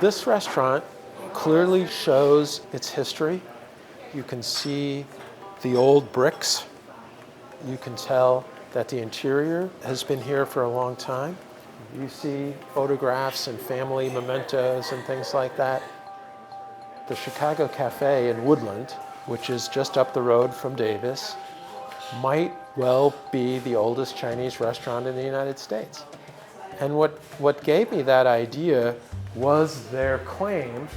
This restaurant clearly shows its history. You can see the old bricks. You can tell that the interior has been here for a long time. You see photographs and family mementos and things like that. The Chicago Cafe in Woodland, which is just up the road from Davis, might well be the oldest Chinese restaurant in the United States. And what gave me that idea was their claim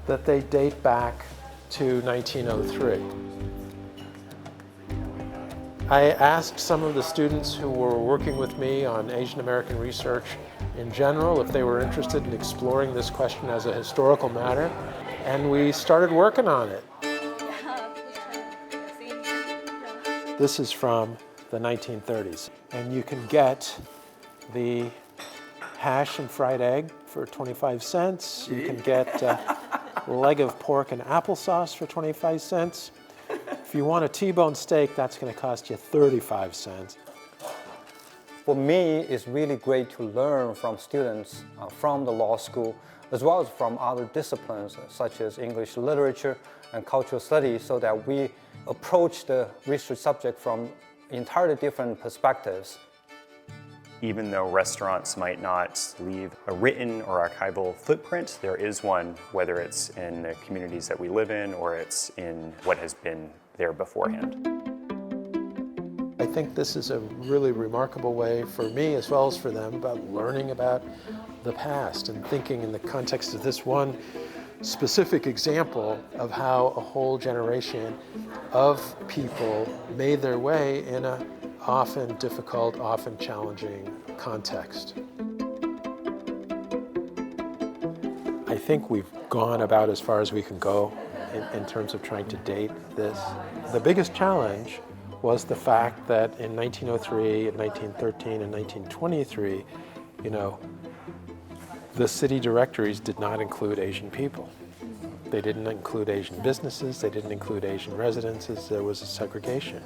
that they date back to 1903. I asked some of the students who were working with me on Asian American research in general if they were interested in exploring this question as a historical matter, and we started working on it. This is from the 1930s, and you can get the hash and fried egg for 25 cents. You can get a leg of pork and applesauce for 25 cents. If you want a T-bone steak, that's going to cost you 35 cents. For me, it's really great to learn from students from the law school, as well as from other disciplines such as English literature and cultural studies, so that we approach the research subject from entirely different perspectives. Even though restaurants might not leave a written or archival footprint, there is one, whether it's in the communities that we live in or it's in what has been there beforehand. I think this is a really remarkable way for me as well as for them about learning about the past and thinking in the context of this one specific example of how a whole generation of people made their way in a often difficult, often challenging context. I think we've gone about as far as we can go in terms of trying to date this. The biggest challenge was the fact that in 1903, and 1913, and 1923, the city directories did not include Asian people. They didn't include Asian businesses, they didn't include Asian residences, there was a segregation.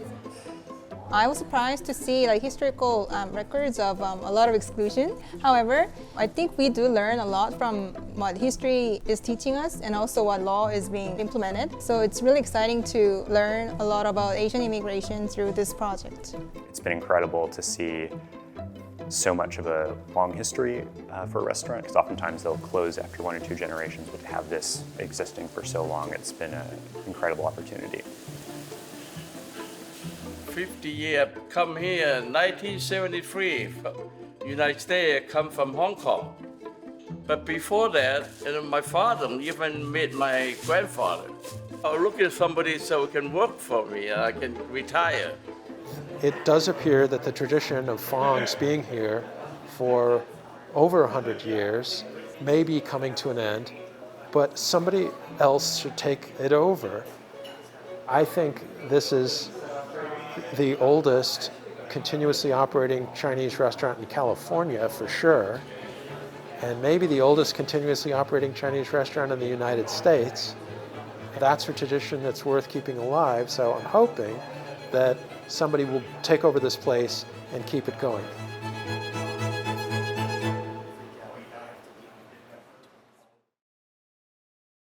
I was surprised to see historical records of a lot of exclusion. However, I think we do learn a lot from what history is teaching us and also what law is being implemented. So it's really exciting to learn a lot about Asian immigration through this project. It's been incredible to see so much of a long history for a restaurant, because oftentimes they'll close after 1 or 2 generations, but to have this existing for so long, it's been an incredible opportunity. 50 years, come here, 1973, United States, come from Hong Kong. But before that, my father even met my grandfather. I was looking for somebody so he can work for me and I can retire. It does appear that the tradition of Fong's being here for over 100 years may be coming to an end, but somebody else should take it over. I think this is the oldest continuously operating Chinese restaurant in California for sure, and maybe the oldest continuously operating Chinese restaurant in the United States. That's a tradition that's worth keeping alive, so I'm hoping that somebody will take over this place and keep it going.